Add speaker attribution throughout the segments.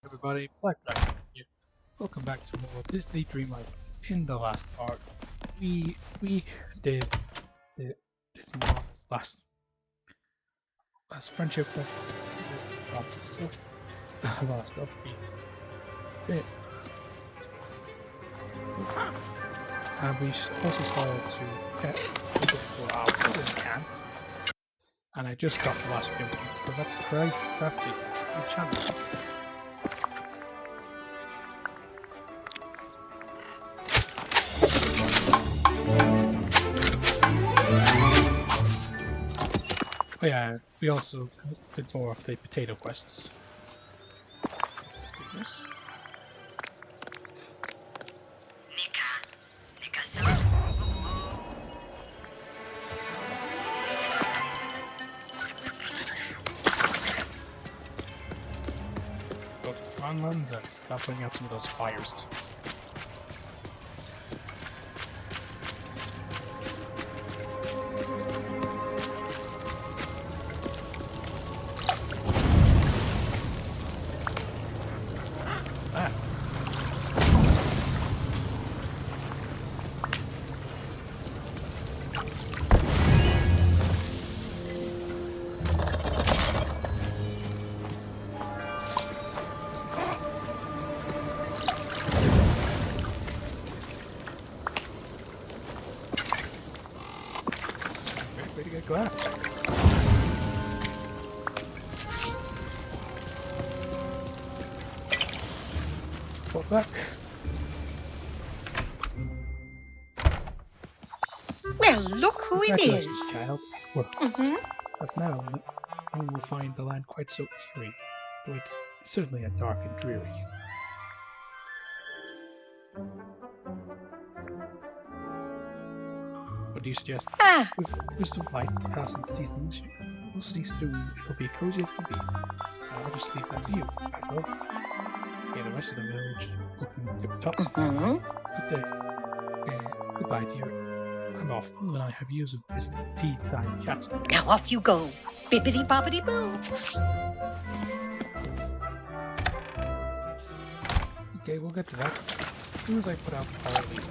Speaker 1: Everybody, Black Dragon here. Welcome back to more Disney Dreamlight. In the last part, we did more last friendship that a lot of stuff we did. And we also started to get a bit more out as we can. And I just got the last few things, so let's craft the channel. Oh yeah, we also did more of the potato quests. Let's do this. Go to the strong ones and stop putting out some of those fires. Way to get glass. Pull back.
Speaker 2: Well, look who it is.
Speaker 1: Congratulations, child. Well, as now, no one will find the land quite so eerie, though it's certainly a dark and dreary. What do you suggest? With some lights and passing seasons, we'll cease to. It'll be cozy as can be. I'll just leave that to you. After all, yeah, the rest of the village looking tip top. Good day. Goodbye, dear. I'm off. You and I have years of business tea time chats together.
Speaker 2: Now off you go. Bibbidi bobbidi boo.
Speaker 1: Okay, we'll get to that as soon as I put out all of these.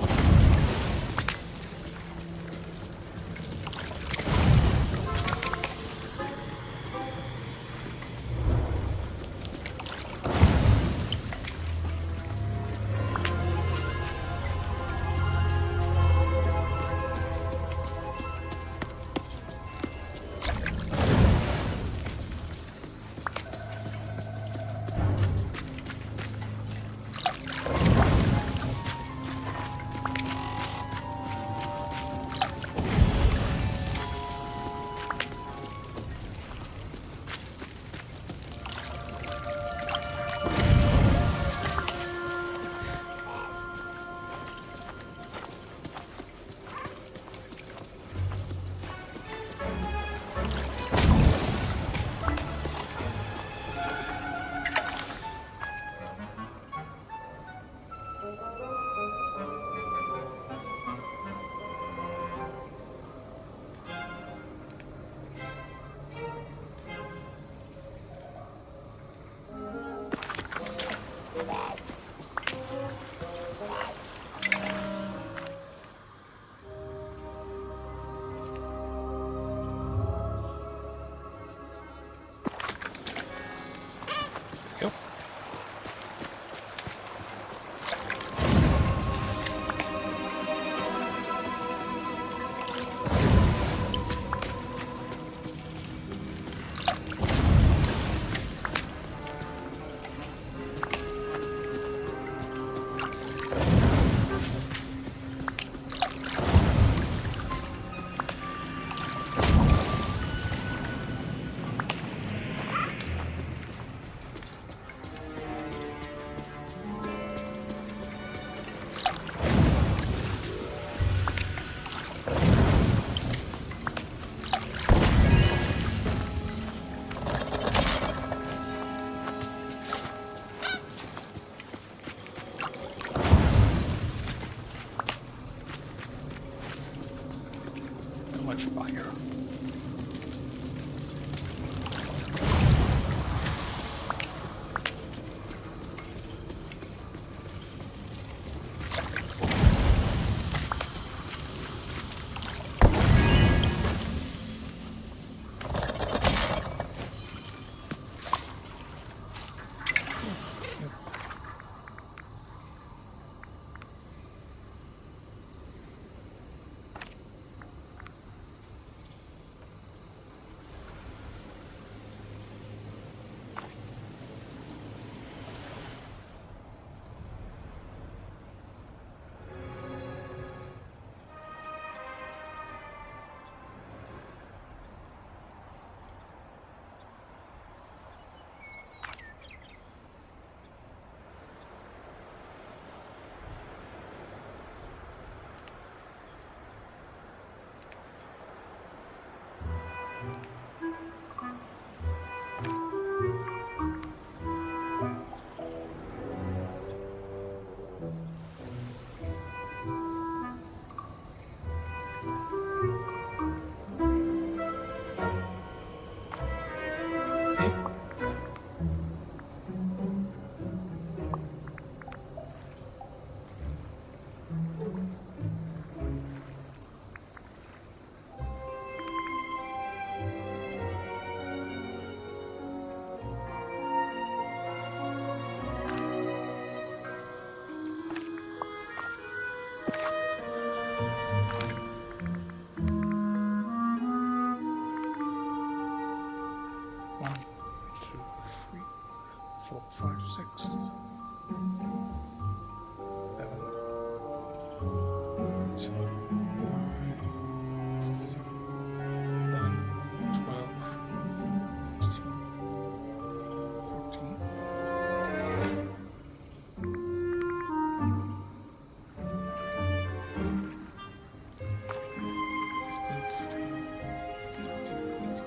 Speaker 1: 6, 7, 8, 9, 12, 13, 14, 15, 16, 17, 18,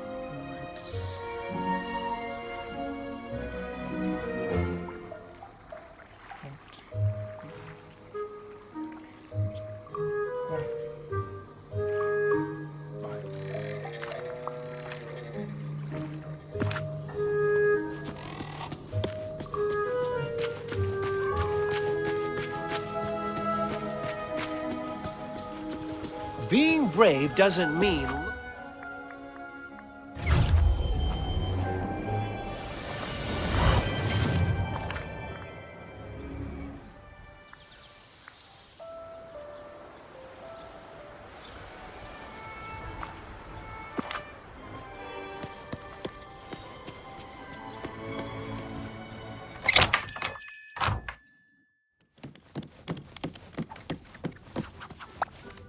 Speaker 3: Being brave doesn't mean...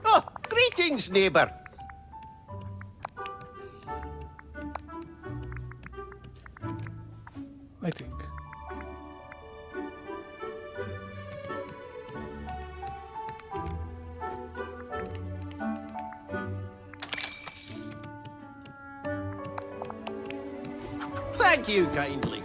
Speaker 3: Oh, greetings, neighbour.
Speaker 1: I think.
Speaker 3: Thank you kindly.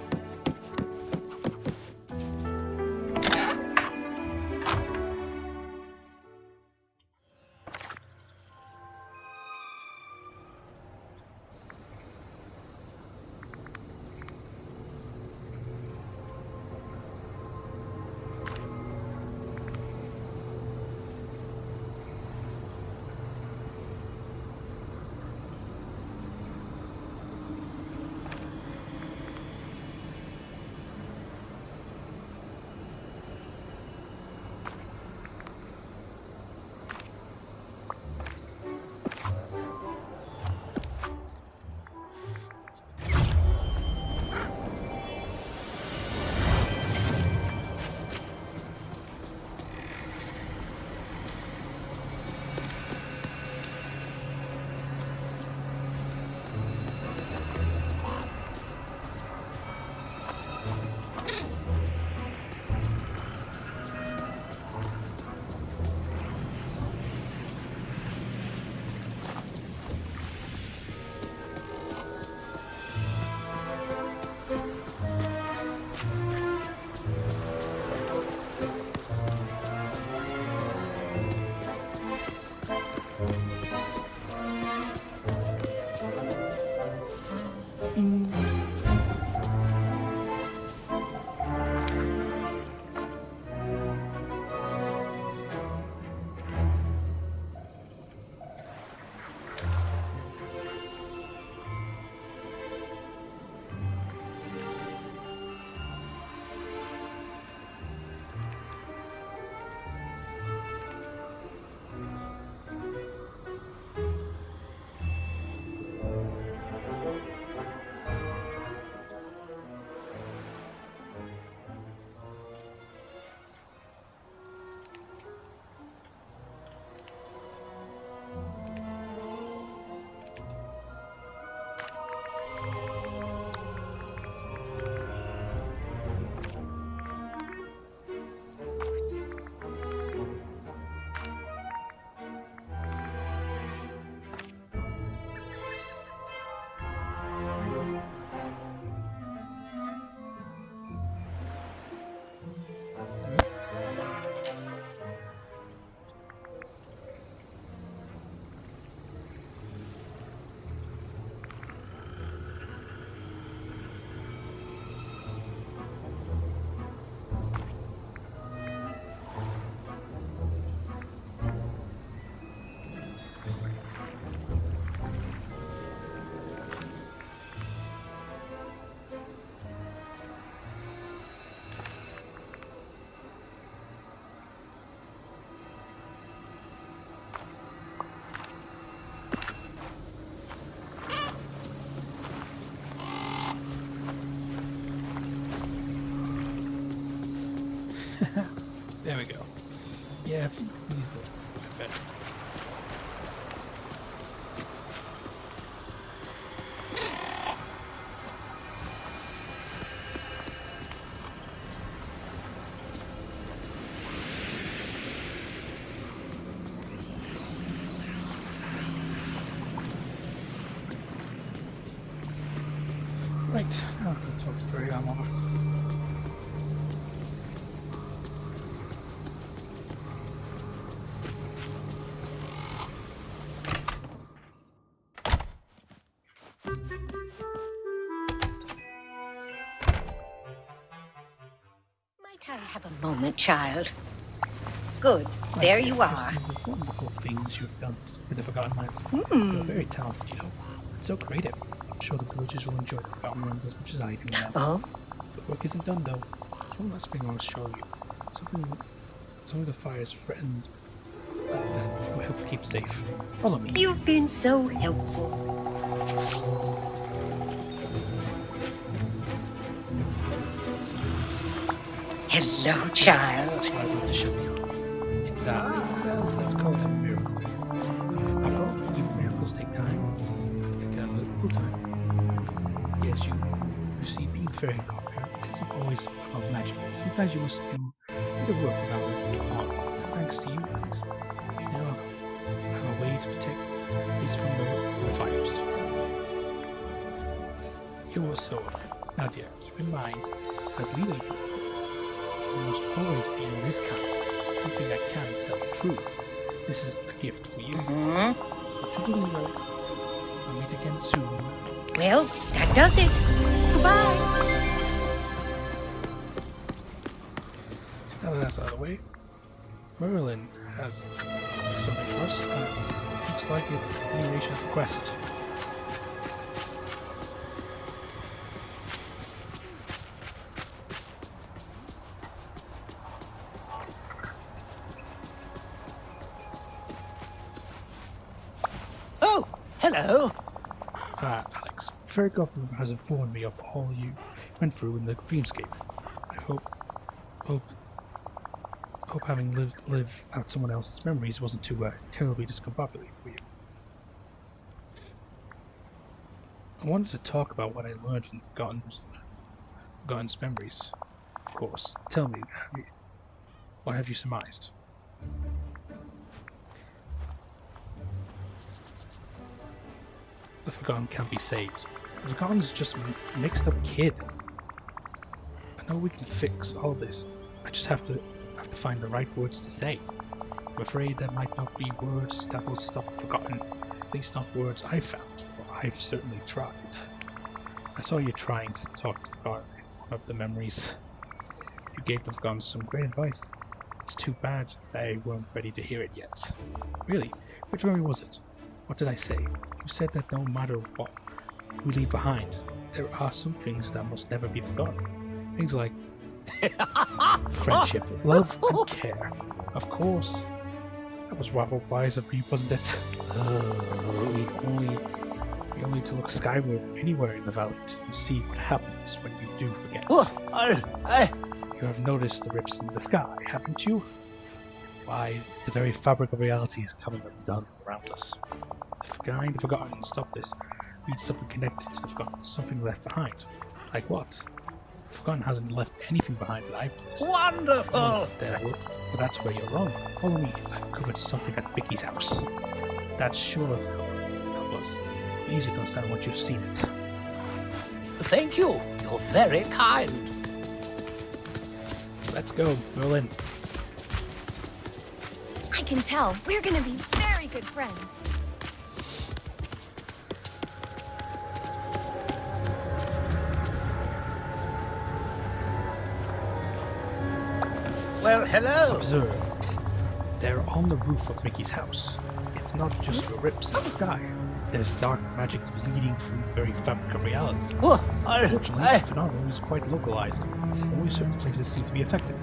Speaker 1: There we go. Yeah, these are better. Right, now I'm going to talk to Fairy Godmother.
Speaker 2: Might I have a moment, child? Good. There you
Speaker 1: I've
Speaker 2: are.
Speaker 1: seen the wonderful things you've done for the Forgotten Lands. You're very talented, you know. So creative. I'm sure the villagers will enjoy the Forgotten Lands as much as I do now.
Speaker 2: Oh?
Speaker 1: The work isn't done, though. There's one last thing I want to show you. Something the fires threatened that will help to keep safe. Follow me.
Speaker 2: You've been so helpful. Hello, child.
Speaker 1: That's what I want to show you. It's well, let's call it a miracle. After all, even miracles take time. Take a little time. Yes, you see, being fairy godmother isn't always about magic. Sometimes you must do the work without looking on. Thanks to you guys, we now have a way to protect this from the fires. You're so welcome. Now, dear, keep in mind, as leader, you must always be in this kind. Something that can tell the truth. This is a gift for you. But to the Relics, we'll meet again soon.
Speaker 2: Well, that does it. Goodbye.
Speaker 1: Now that that's out of the way, Merlin has something for us. Looks like it's a continuation of the quest.
Speaker 3: Oh, hello.
Speaker 1: Alex, Fairy Godmother has informed me of all you went through in the dreamscape. I hope having live out someone else's memories wasn't too terribly discombobulating for you. I wanted to talk about what I learned from Forgotten's memories. Of course, tell me, what have you surmised? The Forgotten can't be saved. The Forgotten's just a mixed up kid. I know we can fix all this. I just have to find the right words to say. I'm afraid there might not be words that will stop the Forgotten. At least not words I found, for I've certainly tried. I saw you trying to talk to the Forgotten in one of the memories. You gave the Forgotten some great advice. It's too bad they weren't ready to hear it yet. Really? Which memory was it? What did I say? You said that no matter what we leave behind, there are some things that must never be forgotten. Things like friendship, love, and care. Of course. That was rather wise of me, wasn't it? We only need to look skyward anywhere in the valley to see what happens when you do forget. You have noticed the rips in the sky, haven't you? Why, the very fabric of reality is coming undone around us. The Forgotten stop this. We need something connected to the Forgotten, something left behind. Like what? The Forgotten hasn't left anything behind that I've noticed.
Speaker 3: Wonderful!
Speaker 1: Well, that's where you're wrong. Follow me. I've covered something at Vicky's house. That's sure to help us. Easy to understand once you've seen it.
Speaker 3: Thank you. You're very kind.
Speaker 1: Let's go, Merlin.
Speaker 4: I can tell. We're gonna be very good friends.
Speaker 3: Well, hello.
Speaker 1: Observe. They're on the roof of Mickey's house. It's not just the rips in the sky. There's dark magic bleeding through the very fabric of reality. Unfortunately, the phenomenon is quite localized. Only certain places seem to be affected.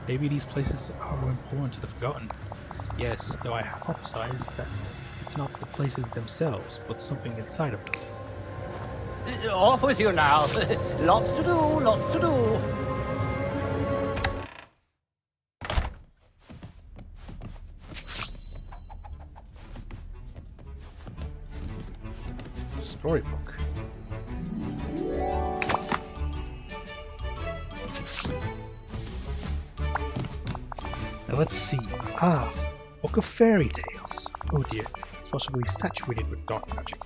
Speaker 1: Maybe these places are important to the Forgotten. Yes, though I hypothesize that it's not the places themselves, but something inside of them.
Speaker 3: Off with you now. Lots to do, lots to do.
Speaker 1: Storybook. Now let's see. Book of Fairy Tales. Oh dear, it's possibly saturated with dark magic.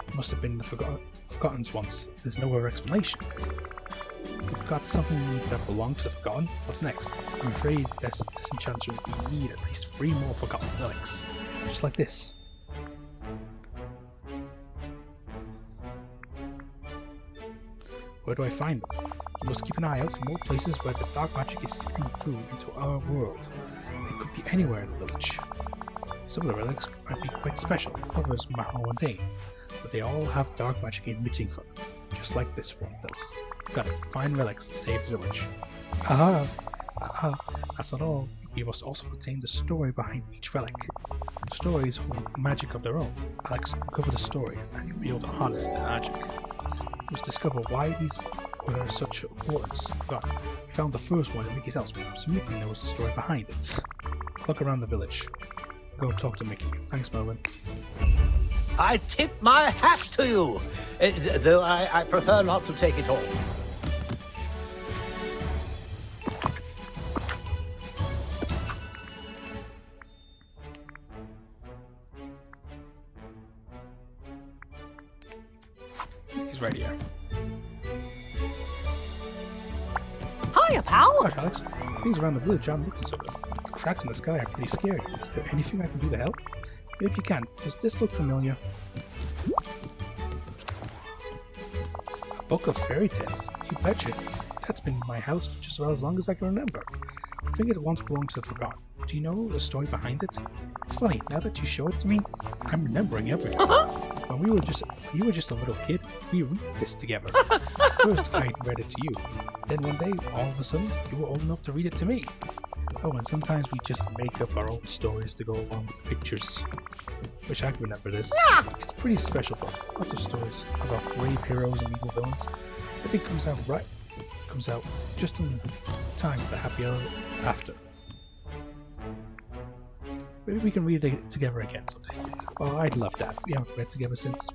Speaker 1: It must have been the Forgotten's once. There's no other explanation. We've got something that belonged to the Forgotten. What's next? I'm afraid this enchanter will need at least 3 more Forgotten relics. Just like this. Where do I find them? You must keep an eye out for more places where the dark magic is seeping through into our world. They could be anywhere in the village. Some of the relics might be quite special, others more mundane, but they all have dark magic emitting from them, just like this one does. Got it. Find relics to save the village. Aha! That's not all. We must also retain the story behind each relic. Stories hold magic of their own. Alex, uncover the story, and you'll be able to harness the magic. We must discover why these were such importance. Forgotten. We found the first one in Mickey's house. Perhaps Mickey knows the story behind it. Look around the village. Go talk to Mickey. Thanks, Merlin.
Speaker 3: I tip my hat to you, though I prefer not to take it all.
Speaker 1: He's right here.
Speaker 3: Hiya, pal!
Speaker 1: Gosh, Alex, things around the village aren't looking so good. The cracks in the sky are pretty scary. Is there anything I can do to help? If you can, does this look familiar? A book of fairy tales? You betcha. That's been in my house for just about as long as I can remember. I think it once belonged to the Forgotten. Do you know the story behind it? It's funny, now that you show it to me, I'm remembering everything. When you were just a little kid, we read this together. First I read it to you. Then one day, all of a sudden, you were old enough to read it to me. Oh, and sometimes we just make up our own stories to go along with the pictures. Wish I could remember this.
Speaker 3: Yeah.
Speaker 1: It's a pretty special book. Lots of stories about brave heroes and evil villains. Everything comes out right. Comes out just in time for the happy ever after. Maybe we can read it together again someday. Oh, I'd love that. We haven't read together since...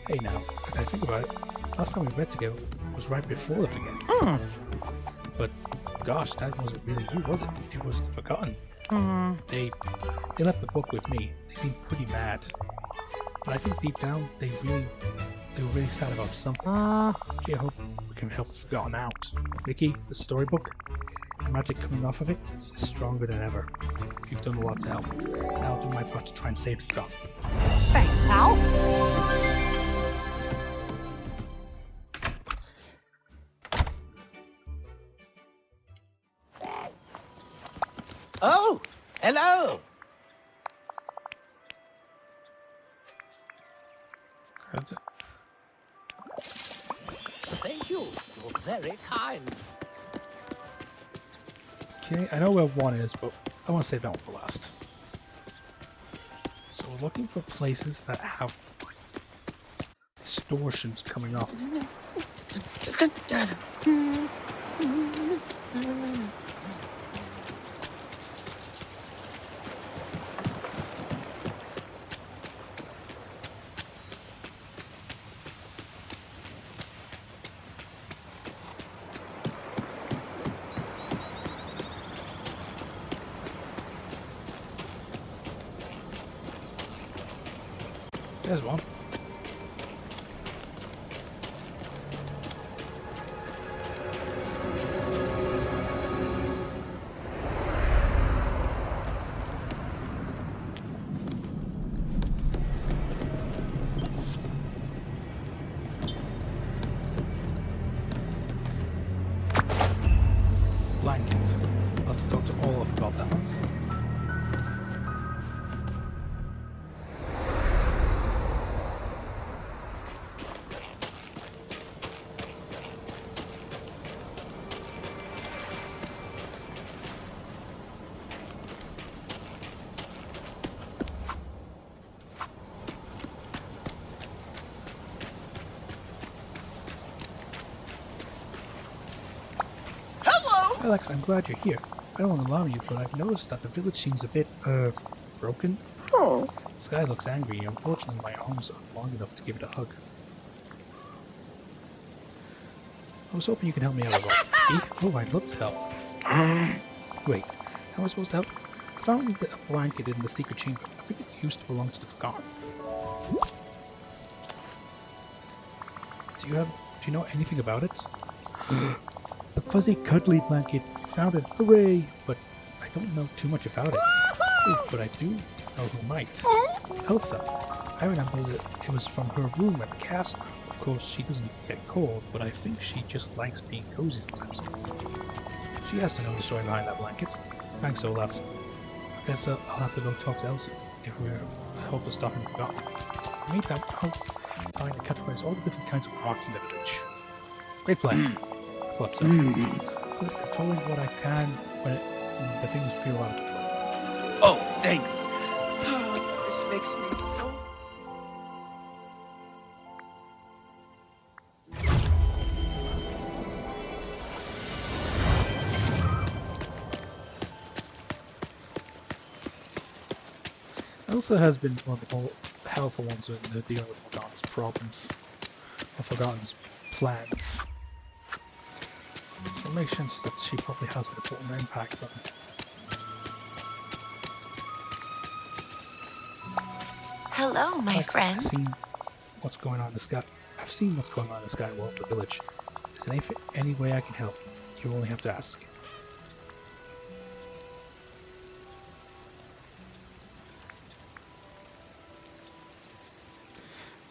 Speaker 1: Hey now, if I think about it, last time we read together was right before the Forgotten. But gosh, that wasn't really you, was it? It was the Forgotten. They left the book with me. They seemed pretty mad. But I think deep down, they were really sad about something. Gee, I hope we can help the Forgotten out. Mickey, the storybook, the magic coming off of it is stronger than ever. You've done a lot to help. Now I'll do my part to try and save the Forgotten.
Speaker 3: Thanks, pal. Oh, hello. Thank you. You're very kind.
Speaker 1: Okay, I know where one is, but I want to save that one for last. So we're looking for places that have distortions coming off. There's one. Blanket. I'll have to talk to Olaf about that one. Alex, I'm glad you're here. I don't want to alarm you, but I've noticed that the village seems a bit, broken.
Speaker 5: Oh,
Speaker 1: Sky looks angry. Unfortunately, my arms aren't long enough to give it a hug. I was hoping you could help me out a lot. Me? Oh, I'd love to help. Wait, how am I supposed to help? I found a blanket in the secret chamber. I think it used to belong to the Forgotten. Do you know anything about it? The fuzzy, cuddly blanket. You found it. Hooray! But I don't know too much about it. Ooh, but I do know who might. Elsa. I remember that it was from her room at the castle. Of course, she doesn't get cold, but I think she just likes being cozy sometimes. She has to know the story behind that blanket. Thanks, Olaf. I guess I'll have to go talk to Elsa if we're hope to stop him forgotten. In the meantime, I'll find and categorize all the different kinds of rocks in the village. Great plan. I thought so. Just controlling what I can when the things feel out of control.
Speaker 5: oh, thanks. This makes me so...
Speaker 1: Elsa has been one of the more helpful ones in dealing with Forgotten's problems, or Forgotten's plans. So it makes sense that she probably has an important impact on it.
Speaker 6: Hello, my
Speaker 1: Alex,
Speaker 6: friend.
Speaker 1: I've seen what's going on in the sky. I've seen what's going on in the sky wall of the village. Is there any way I can help? You only have to ask.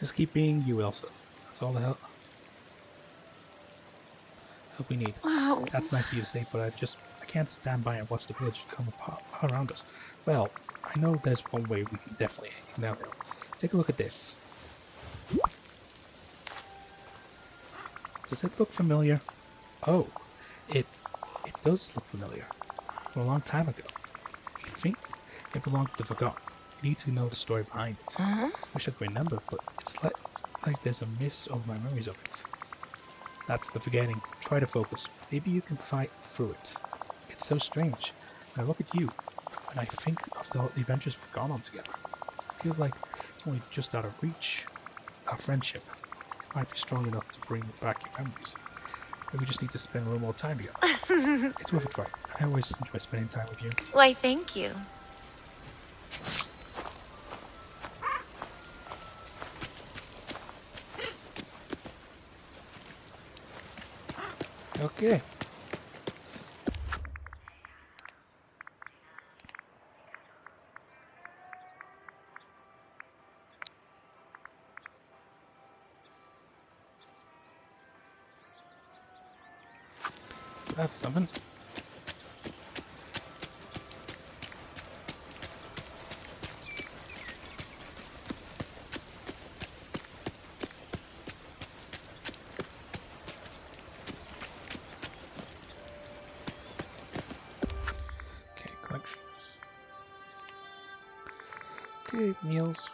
Speaker 1: Just keep being you, Elsa. That's all the help we need.
Speaker 6: Oh,
Speaker 1: That's nice of you to say, but I can't stand by and watch the village come apart around us. Well, I know there's one way we can definitely now help. Take a look at this. Does it look familiar? Oh, it does look familiar. From a long time ago. I think it belonged to the Forgotten. You need to know the story behind it. Wish I could remember, but it's like there's a mist over my memories of it. That's the forgetting. Try to focus. Maybe you can fight through it. It's so strange. When I look at you, when I think of the adventures we've gone on together, it feels like it's only just out of reach. Our friendship might be strong enough to bring back your memories. Maybe we just need to spend a little more time together. It's worth a try. I always enjoy spending time with you.
Speaker 6: why, thank you.
Speaker 1: Okay. So that's something. Collections. Okay, meals.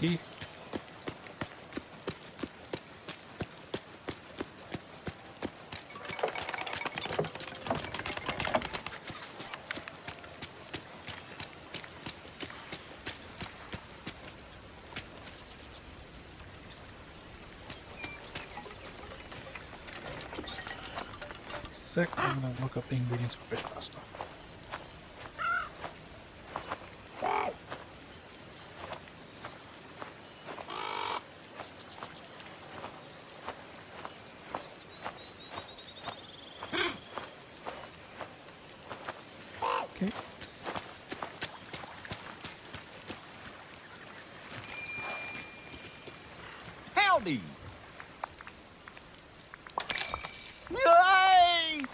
Speaker 1: Okay. I'm gonna look up the ingredients for fish pasta.
Speaker 3: brownie! Yay!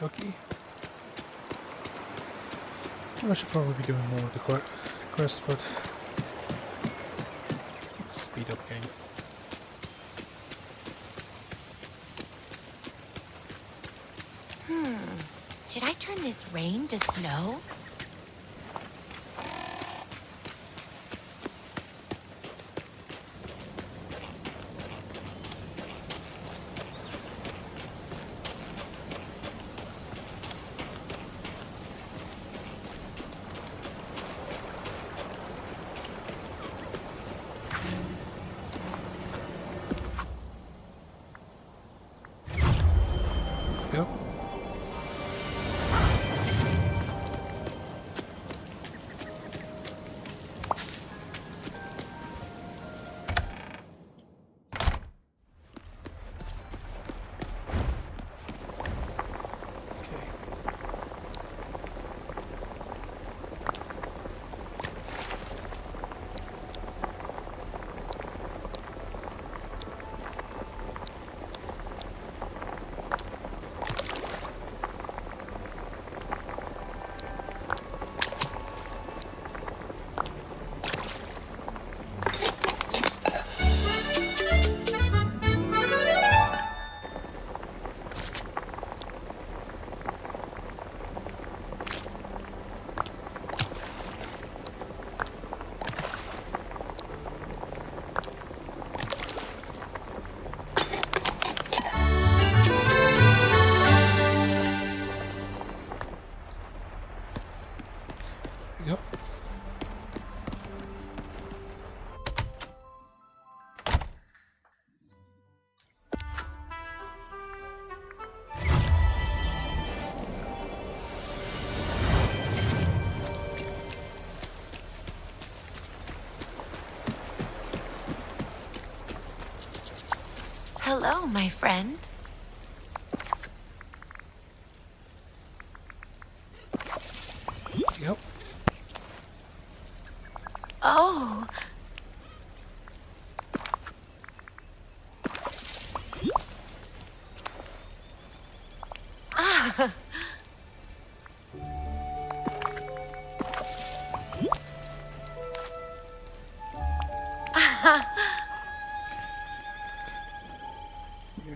Speaker 1: Okay. I should probably be doing more of the quest, but speed up game.
Speaker 6: Should I turn this rain to snow?
Speaker 1: Yep. Yep.
Speaker 6: Hello, my friend.
Speaker 1: Yep.
Speaker 6: Oh. Ah.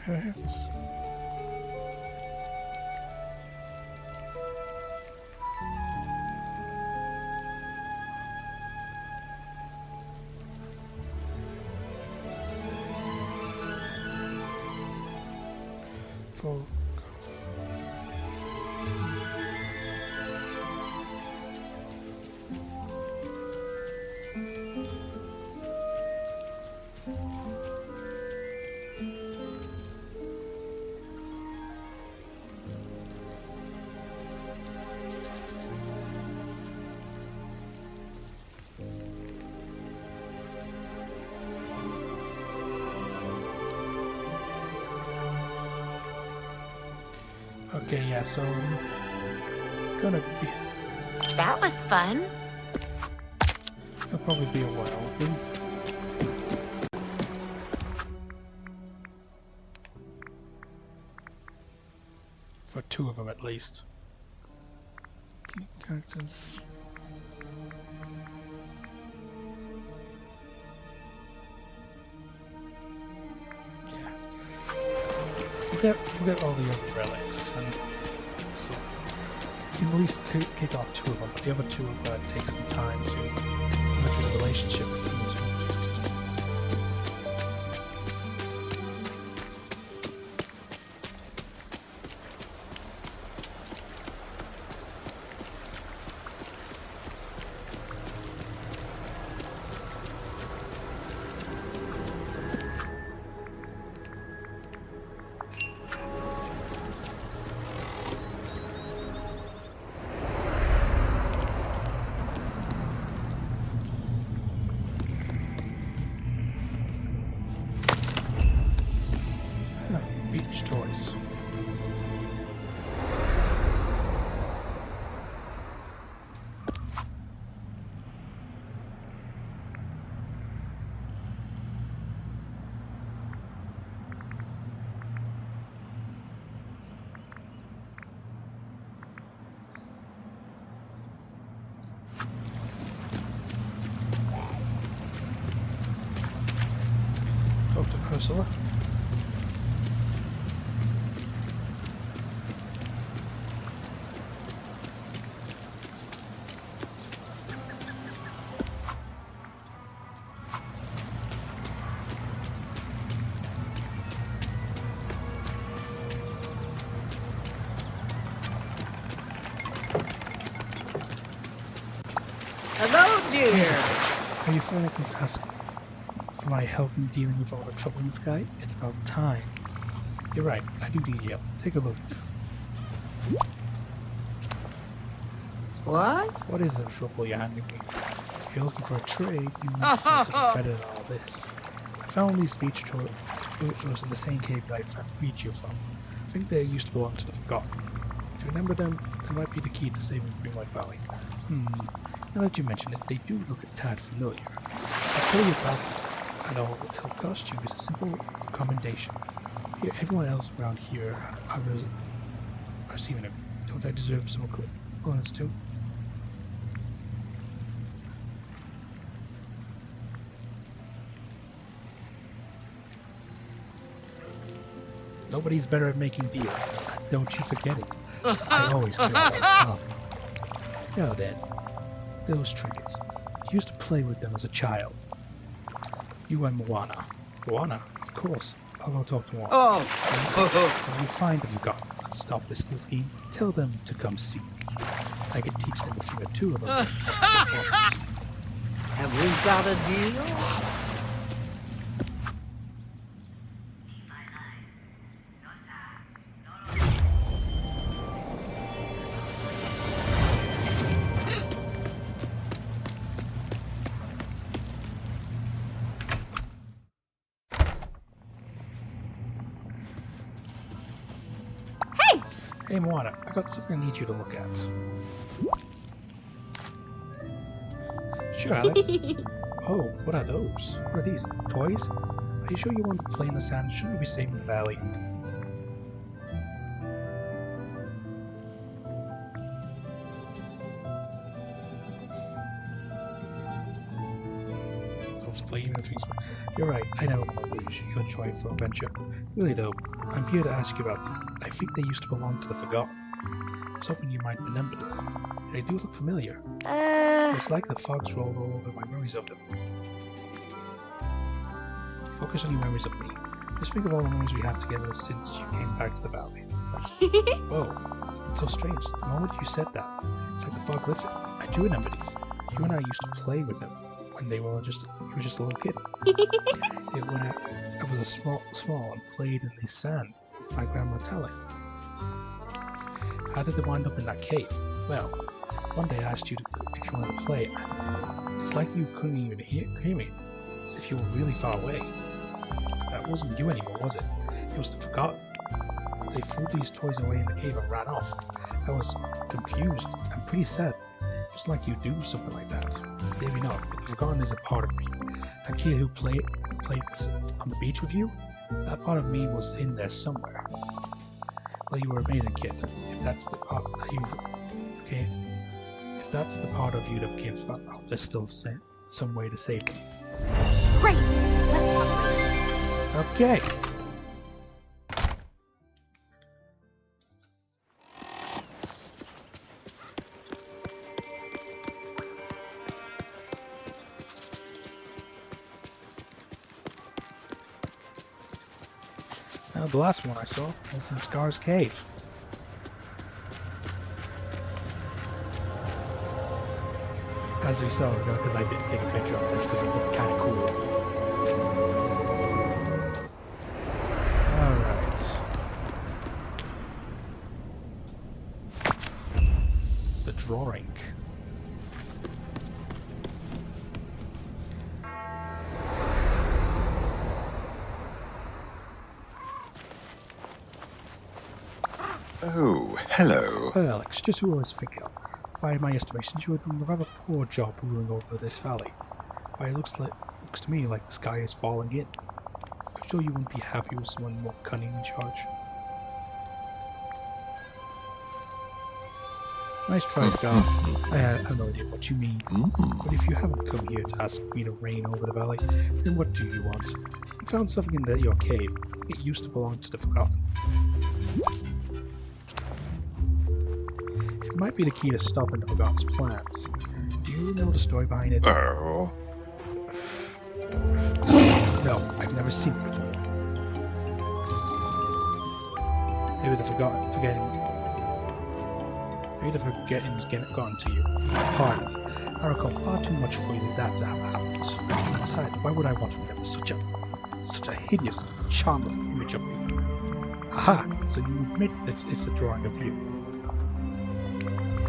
Speaker 1: Yes. Full. Okay, yeah, so it's gonna be.
Speaker 6: That was fun.
Speaker 1: It'll probably be a while. For two of them at least. Okay, characters. we'll get all the other relics, and so you can at least kick off 2 of them, but the other 2 are going to take some time to nurture the relationship between the 2. Beach toys. Talk to Ursula.
Speaker 5: Hello, dear.
Speaker 1: Are you afraid I can ask for my help in dealing with all the trouble in the sky? It's about time. You're right, I do need help. Take a look.
Speaker 5: What?
Speaker 1: What is the trouble you're handing me? If you're looking for a trade, you need something better than all this. I found these beach toys in the same cave that I freed you from. I think they used to belong to the Forgotten. Do you remember them? They might be the key to saving Dreamlight Valley. Now that you mention it, they do look a tad familiar. I'll tell you about it, and all it'll cost you is a simple commendation. Here, everyone else around here are receiving it. Don't I deserve some bonus too? Nobody's better at making deals. Don't you forget it. I always feel like Now then, those trinkets. You used to play with them as a child. You and Moana. Moana? Of course. I'll go talk to Moana. When you find the Forgotten and stop this little scheme, tell them to come see me. I can teach them a thing or 2 of them.
Speaker 5: Have we got a deal?
Speaker 1: Hey Moana, I got something I need you to look at. Sure, Alex. Oh, what are those? What are these? Toys? Are you sure you want to play in the sand? Shouldn't you be saving the valley? You're right, I know you enjoy for adventure. Really though, I'm here to ask you about these. I think they used to belong to the Forgotten. I was hoping you might remember them. They do look familiar. It's like the fog's rolled all over my memories of them. Focus on your memories of me. Just think of all the memories we had together since you came back to the valley. Whoa, it's so strange. The moment you said that, it's like the fog lifted. I do remember these. You and I used to play with them when you were just a little kid. When I was small and played in the sand with my grandma Tally. How did they wind up in that cave? Well, one day I asked you if you wanted to play, and it's like you couldn't even hear me, as if you were really far away. That wasn't you anymore, was it? It was the Forgotten. They threw these toys away in the cave and ran off. I was confused and pretty sad. It was like you do something like that. Maybe not, but the Forgotten is a part of me. That kid who played on the beach with you, that part of me was in there somewhere. Well, you were an amazing kid. If that's the part that if that's the part of you that became forgotten, I hope there's still some way to save them.
Speaker 4: Great! Let's talk.
Speaker 1: Okay. The last one I saw was in Scar's cave. As we saw, because I didn't take a picture of this because it looked kind of cool. Alright. The drawing.
Speaker 7: Oh, hello.
Speaker 1: Well, Alex, just who I was thinking of. By my estimations, you are doing a rather poor job ruling over this valley. Why, it looks to me like the sky is falling in. I'm sure you wouldn't be happy with someone more cunning in charge. Nice try, Scar. I have no idea what you mean. But if you haven't come here to ask me to reign over the valley, then what do you want? You found something in your cave. It used to belong to the Forgotten. It might be the key to stopping the Forgotten's plans. Do you know the story behind it?
Speaker 7: Oh.
Speaker 1: No, I've never seen it before. Maybe the Forgetting's gotten to you. Pardon me. I recall far too much for that to have happened. Besides, why would I want to remember such a hideous, charmless image of me? Aha! So you admit that it's a drawing of you.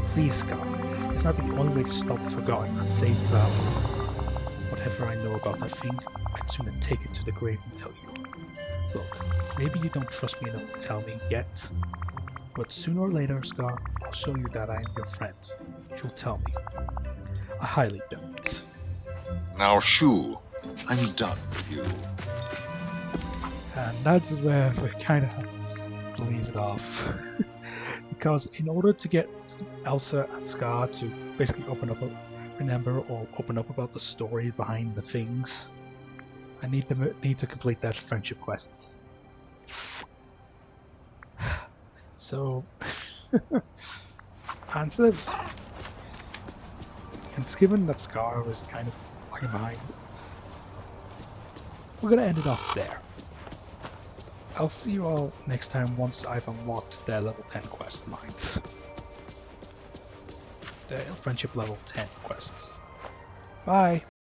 Speaker 1: Please, Scar. This might be the only way to stop the Forgotten and save the valley. Whatever I know about the thing, I'd sooner take it to the grave and tell you. Look, maybe you don't trust me enough to tell me yet, but sooner or later, Scar, I'll show you that I am your friend. You'll tell me. I highly doubt.
Speaker 7: Now, shoo. I'm done with you.
Speaker 1: And that's where we kind of have to leave it off. Because in order to get Elsa and Scar to basically open up about the story behind the things, I need to complete their friendship quests. So, answers. And given that Scar was kind of lagging behind, we're gonna end it off there. I'll see you all next time once I've unlocked their level 10 quest lines. The friendship level 10 quests. Bye!